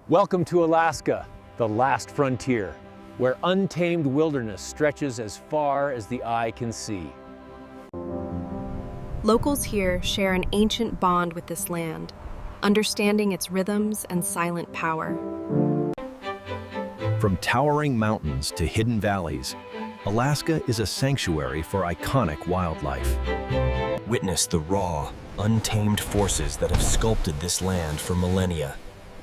Welcome to Alaska, the last frontier, where untamed wilderness stretches as far as the eye can see. Locals here share an ancient bond with this land, understanding its rhythms and silent power. From towering mountains to hidden valleys, Alaska is a sanctuary for iconic wildlife. Witness the raw, untamed forces that have sculpted this land for millennia,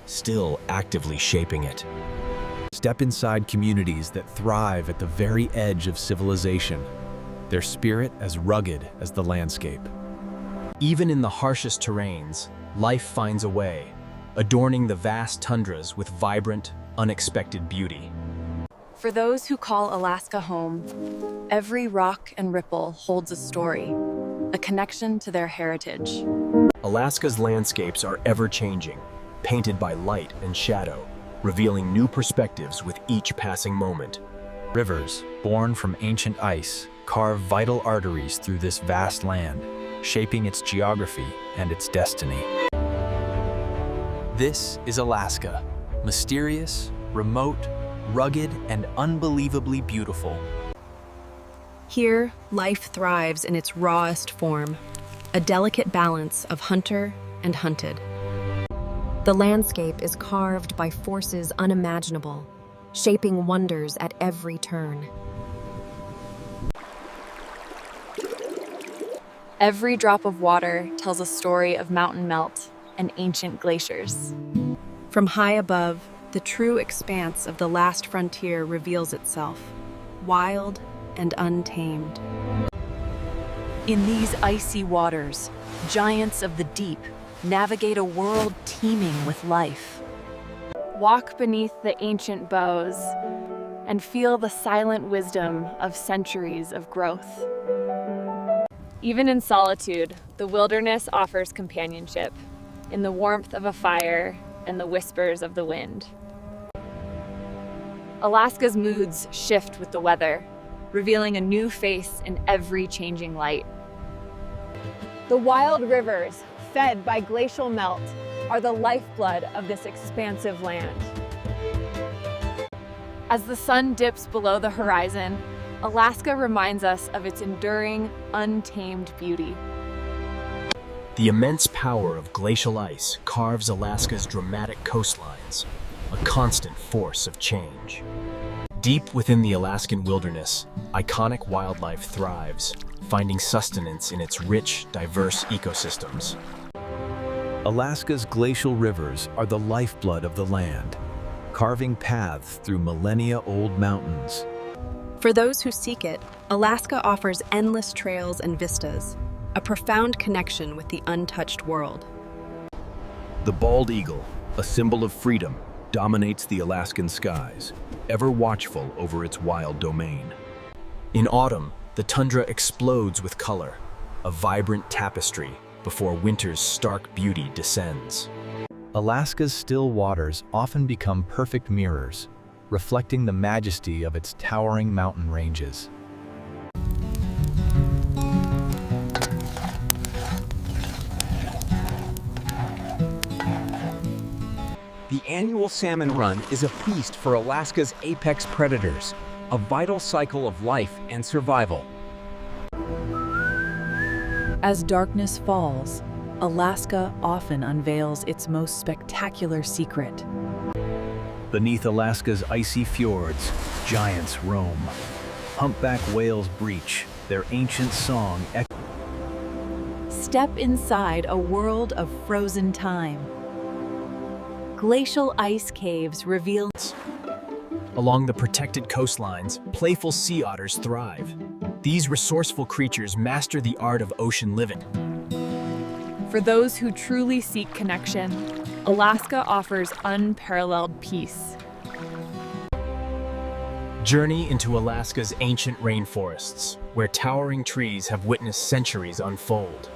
still actively shaping it. Step inside communities that thrive at the very edge of civilization, their spirit as rugged as the landscape. Even in the harshest terrains, life finds a way, adorning the vast tundras with vibrant, unexpected beauty. For those who call Alaska home, every rock and ripple holds a story, a connection to their heritage. Alaska's landscapes are ever-changing, painted by light and shadow, revealing new perspectives with each passing moment. Rivers, born from ancient ice, carve vital arteries through this vast land, shaping its geography and its destiny. This is Alaska, mysterious, remote, rugged, and unbelievably beautiful. Here, life thrives in its rawest form, a delicate balance of hunter and hunted. The landscape is carved by forces unimaginable, shaping wonders at every turn. Every drop of water tells a story of mountain melt and ancient glaciers. From high above, the true expanse of the last frontier reveals itself, wild and untamed. In these icy waters, giants of the deep navigate a world teeming with life. Walk beneath the ancient boughs and feel the silent wisdom of centuries of growth. Even in solitude, the wilderness offers companionship in the warmth of a fire and the whispers of the wind. Alaska's moods shift with the weather, revealing a new face in every changing light. The wild rivers, fed by glacial melt, are the lifeblood of this expansive land. As the sun dips below the horizon, Alaska reminds us of its enduring, untamed beauty. The immense power of glacial ice carves Alaska's dramatic coastlines, a constant force of change. Deep within the Alaskan wilderness, iconic wildlife thrives, finding sustenance in its rich, diverse ecosystems. Alaska's glacial rivers are the lifeblood of the land, carving paths through millennia-old mountains. For those who seek it, Alaska offers endless trails and vistas, a profound connection with the untouched world. The bald eagle, a symbol of freedom, dominates the Alaskan skies, ever watchful over its wild domain. In autumn, the tundra explodes with color, a vibrant tapestry before winter's stark beauty descends. Alaska's still waters often become perfect mirrors, reflecting the majesty of its towering mountain ranges. The annual salmon run is a feast for Alaska's apex predators, a vital cycle of life and survival. As darkness falls, Alaska often unveils its most spectacular secret. Beneath Alaska's icy fjords, giants roam. Humpback whales breach, their ancient song echoes. Step inside a world of frozen time. Glacial ice caves reveal. Along the protected coastlines, playful sea otters thrive. These resourceful creatures master the art of ocean living. For those who truly seek connection, Alaska offers unparalleled peace. Journey into Alaska's ancient rainforests, where towering trees have witnessed centuries unfold.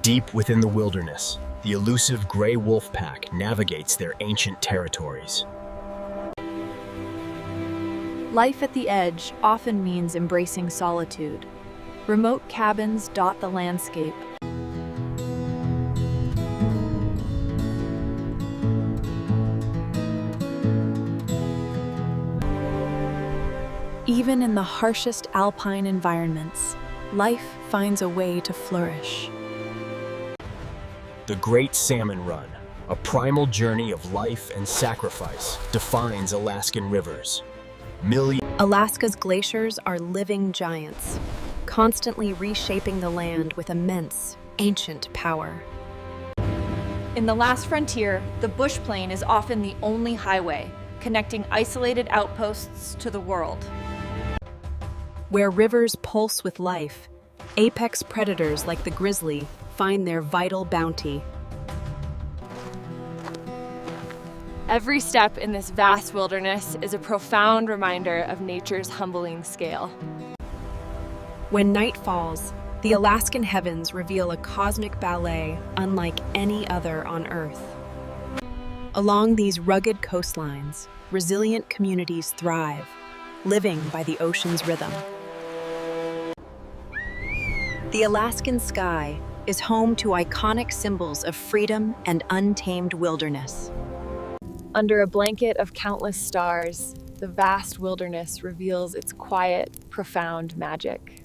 Deep within the wilderness, the elusive gray wolf pack navigates their ancient territories. Life at the edge often means embracing solitude. Remote cabins dot the landscape. Even in the harshest alpine environments, life finds a way to flourish. The Great Salmon Run, a primal journey of life and sacrifice, defines Alaskan rivers. Alaska's glaciers are living giants, constantly reshaping the land with immense, ancient power. In the last frontier, the bush plain is often the only highway, connecting isolated outposts to the world. Where rivers pulse with life, apex predators like the grizzly find their vital bounty. Every step in this vast wilderness is a profound reminder of nature's humbling scale. When night falls, the Alaskan heavens reveal a cosmic ballet unlike any other on Earth. Along these rugged coastlines, resilient communities thrive, living by the ocean's rhythm. The Alaskan sky is home to iconic symbols of freedom and untamed wilderness. Under a blanket of countless stars, the vast wilderness reveals its quiet, profound magic.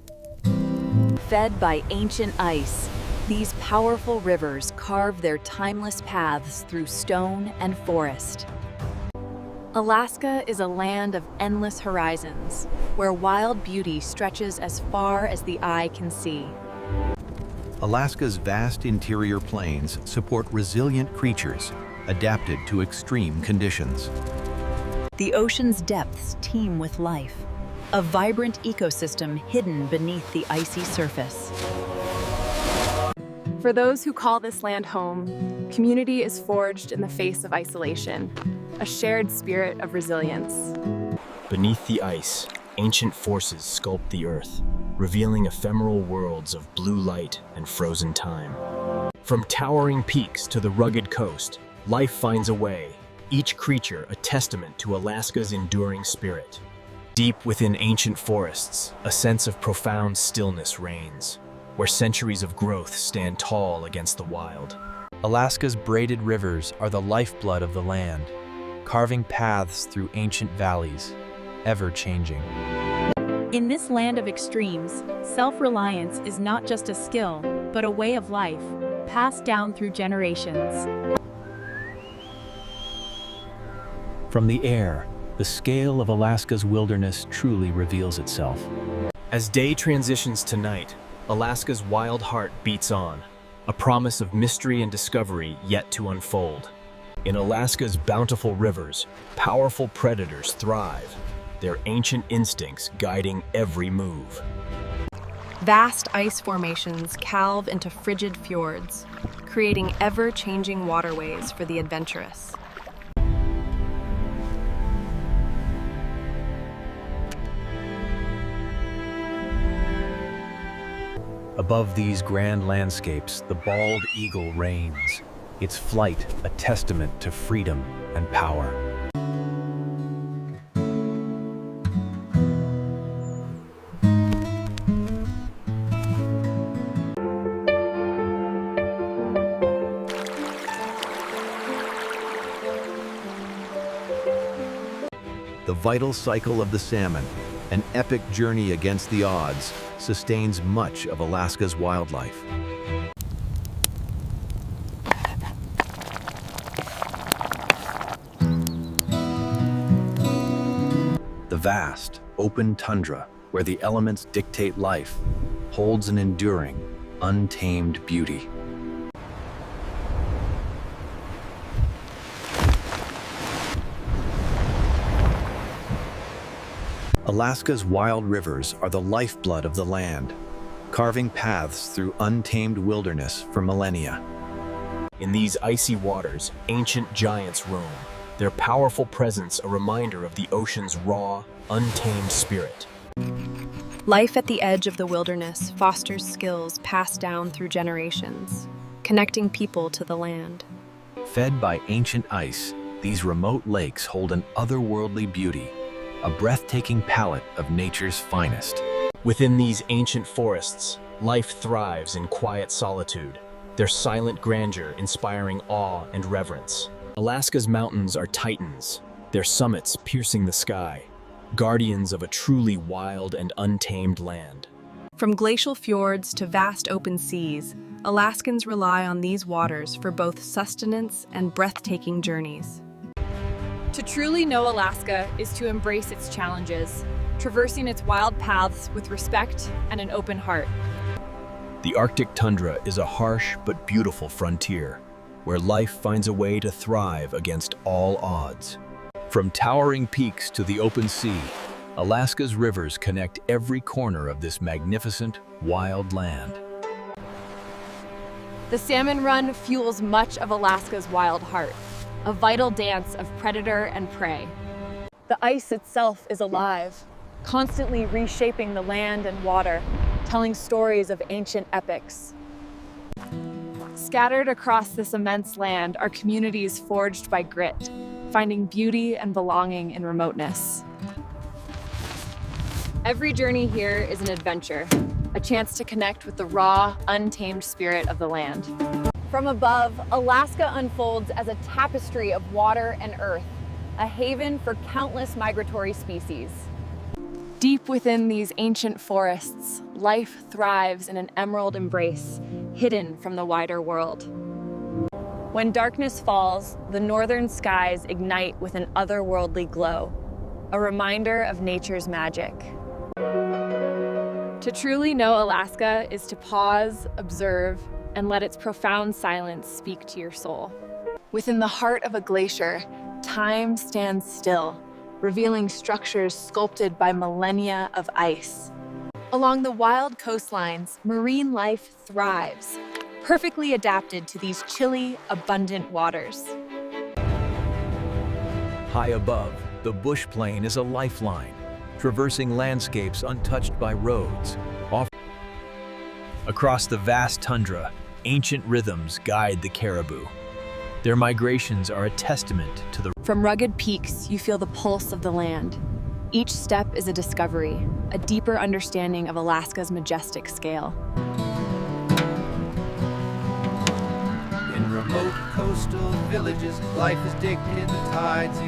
Fed by ancient ice, these powerful rivers carve their timeless paths through stone and forest. Alaska is a land of endless horizons, where wild beauty stretches as far as the eye can see. Alaska's vast interior plains support resilient creatures, adapted to extreme conditions. The ocean's depths teem with life, a vibrant ecosystem hidden beneath the icy surface. For those who call this land home, community is forged in the face of isolation, a shared spirit of resilience. Beneath the ice, ancient forces sculpt the earth, revealing ephemeral worlds of blue light and frozen time. From towering peaks to the rugged coast, life finds a way, each creature a testament to Alaska's enduring spirit. Deep within ancient forests, a sense of profound stillness reigns, where centuries of growth stand tall against the wild. Alaska's braided rivers are the lifeblood of the land, carving paths through ancient valleys, ever changing. In this land of extremes, self-reliance is not just a skill, but a way of life, passed down through generations. From the air, the scale of Alaska's wilderness truly reveals itself. As day transitions to night, Alaska's wild heart beats on, a promise of mystery and discovery yet to unfold. In Alaska's bountiful rivers, powerful predators thrive, their ancient instincts guiding every move. Vast ice formations calve into frigid fjords, creating ever-changing waterways for the adventurous. Above these grand landscapes, the bald eagle reigns, its flight a testament to freedom and power. The vital cycle of the salmon, an epic journey against the odds, sustains much of Alaska's wildlife. The vast, open tundra, where the elements dictate life, holds an enduring, untamed beauty. Alaska's wild rivers are the lifeblood of the land, carving paths through untamed wilderness for millennia. In these icy waters, ancient giants roam, their powerful presence a reminder of the ocean's raw, untamed spirit. Life at the edge of the wilderness fosters skills passed down through generations, connecting people to the land. Fed by ancient ice, these remote lakes hold an otherworldly beauty, a breathtaking palette of nature's finest. Within these ancient forests, life thrives in quiet solitude, their silent grandeur inspiring awe and reverence. Alaska's mountains are titans, their summits piercing the sky, guardians of a truly wild and untamed land. From glacial fjords to vast open seas, Alaskans rely on these waters for both sustenance and breathtaking journeys. To truly know Alaska is to embrace its challenges, traversing its wild paths with respect and an open heart. The Arctic tundra is a harsh but beautiful frontier, where life finds a way to thrive against all odds. From towering peaks to the open sea, Alaska's rivers connect every corner of this magnificent, wild land. The salmon run fuels much of Alaska's wild heart, a vital dance of predator and prey. The ice itself is alive, constantly reshaping the land and water, telling stories of ancient epics. Scattered across this immense land are communities forged by grit, finding beauty and belonging in remoteness. Every journey here is an adventure, a chance to connect with the raw, untamed spirit of the land. From above, Alaska unfolds as a tapestry of water and earth, a haven for countless migratory species. Deep within these ancient forests, life thrives in an emerald embrace, hidden from the wider world. When darkness falls, the northern skies ignite with an otherworldly glow, a reminder of nature's magic. To truly know Alaska is to pause, observe, and let its profound silence speak to your soul. Within the heart of a glacier, time stands still, revealing structures sculpted by millennia of ice. Along the wild coastlines, marine life thrives, perfectly adapted to these chilly, abundant waters. High above, the bush plain is a lifeline, traversing landscapes untouched by roads. Across the vast tundra, ancient rhythms guide the caribou. Their migrations are a testament to the... From rugged peaks, you feel the pulse of the land. Each step is a discovery, a deeper understanding of Alaska's majestic scale. In remote coastal villages, life is digged in the tides.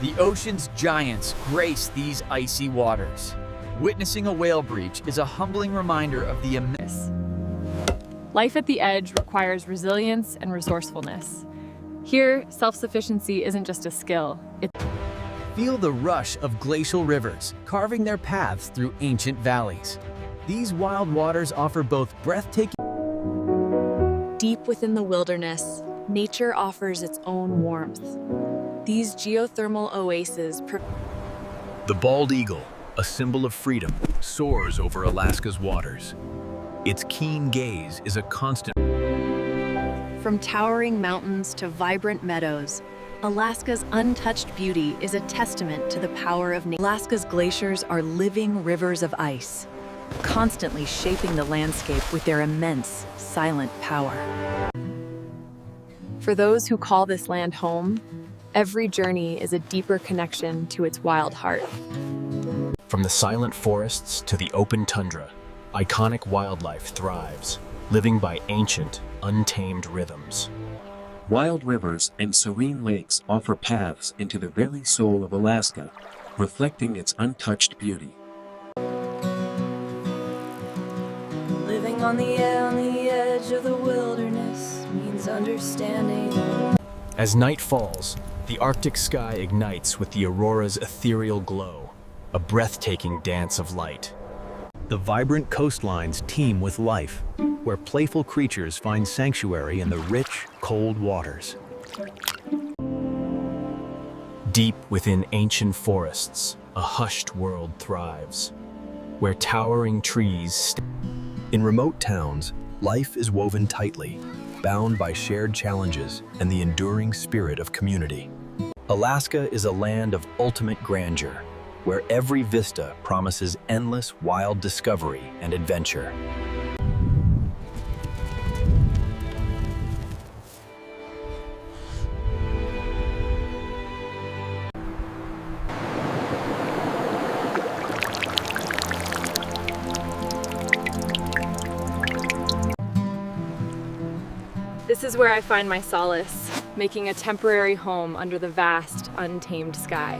The ocean's giants grace these icy waters. Witnessing a whale breach is a humbling reminder of the immense. Life at the edge requires resilience and resourcefulness. Here, self-sufficiency isn't just a skill. Feel the rush of glacial rivers, carving their paths through ancient valleys. These wild waters offer both breathtaking... Deep within the wilderness, nature offers its own warmth. These geothermal oases... The bald eagle, a symbol of freedom, soars over Alaska's waters. Its keen gaze is a constant... From towering mountains to vibrant meadows, Alaska's untouched beauty is a testament to the power of nature. Alaska's glaciers are living rivers of ice, constantly shaping the landscape with their immense, silent power. For those who call this land home, every journey is a deeper connection to its wild heart. From the silent forests to the open tundra, iconic wildlife thrives, living by ancient, untamed rhythms. Wild rivers and serene lakes offer paths into the very soul of Alaska, reflecting its untouched beauty. Living on the edge of the wilderness means understanding. As night falls, the Arctic sky ignites with the aurora's ethereal glow, a breathtaking dance of light. The vibrant coastlines teem with life, where playful creatures find sanctuary in the rich, cold waters. Deep within ancient forests, a hushed world thrives, where towering trees... In remote towns, life is woven tightly, bound by shared challenges and the enduring spirit of community. Alaska is a land of ultimate grandeur, where every vista promises endless wild discovery and adventure. This is where I find my solace, making a temporary home under the vast, untamed sky.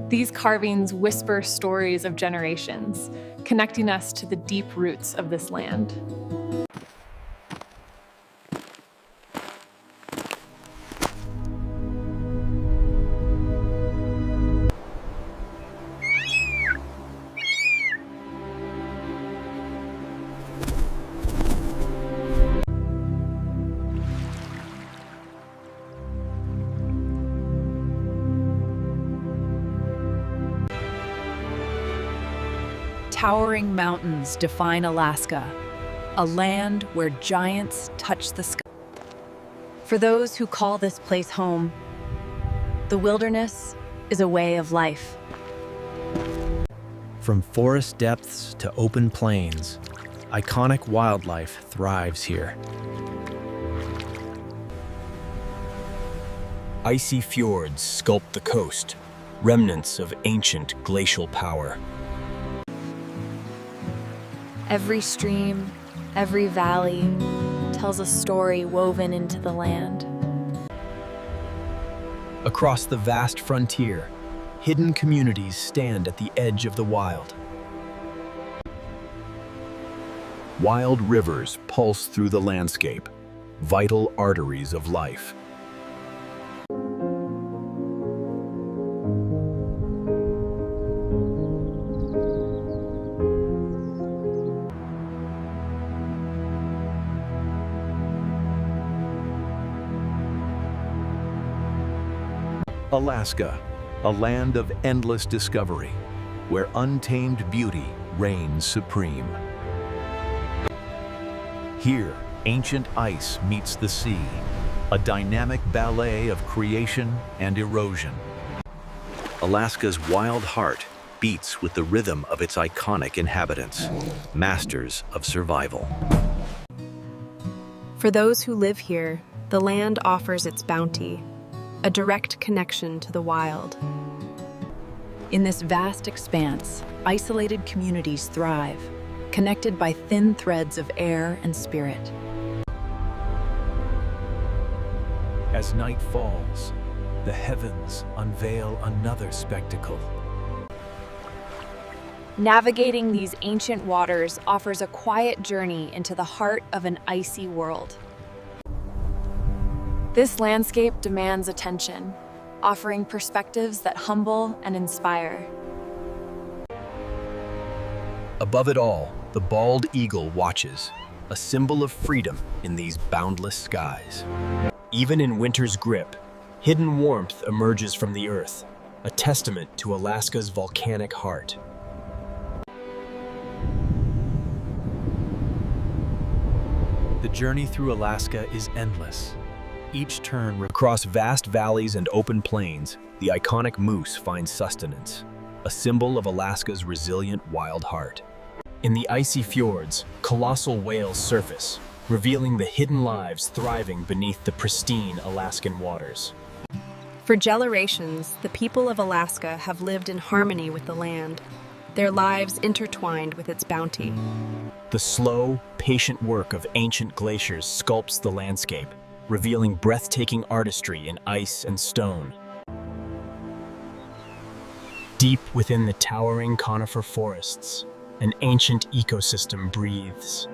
These carvings whisper stories of generations, connecting us to the deep roots of this land. Towering mountains define Alaska, a land where giants touch the sky. For those who call this place home, the wilderness is a way of life. From forest depths to open plains, iconic wildlife thrives here. Icy fjords sculpt the coast, remnants of ancient glacial power. Every stream, every valley tells a story woven into the land. Across the vast frontier, hidden communities stand at the edge of the wild. Wild rivers pulse through the landscape, vital arteries of life. Alaska, a land of endless discovery, where untamed beauty reigns supreme. Here, ancient ice meets the sea, a dynamic ballet of creation and erosion. Alaska's wild heart beats with the rhythm of its iconic inhabitants, masters of survival. For those who live here, the land offers its bounty, a direct connection to the wild. In this vast expanse, isolated communities thrive, connected by thin threads of air and spirit. As night falls, the heavens unveil another spectacle. Navigating these ancient waters offers a quiet journey into the heart of an icy world. This landscape demands attention, offering perspectives that humble and inspire. Above it all, the bald eagle watches, a symbol of freedom in these boundless skies. Even in winter's grip, hidden warmth emerges from the earth, a testament to Alaska's volcanic heart. The journey through Alaska is endless. Each turn across vast valleys and open plains, the iconic moose finds sustenance, a symbol of Alaska's resilient wild heart. In the icy fjords, colossal whales surface, revealing the hidden lives thriving beneath the pristine Alaskan waters. For generations, the people of Alaska have lived in harmony with the land, their lives intertwined with its bounty. The slow, patient work of ancient glaciers sculpts the landscape, revealing breathtaking artistry in ice and stone. Deep within the towering conifer forests, an ancient ecosystem breathes.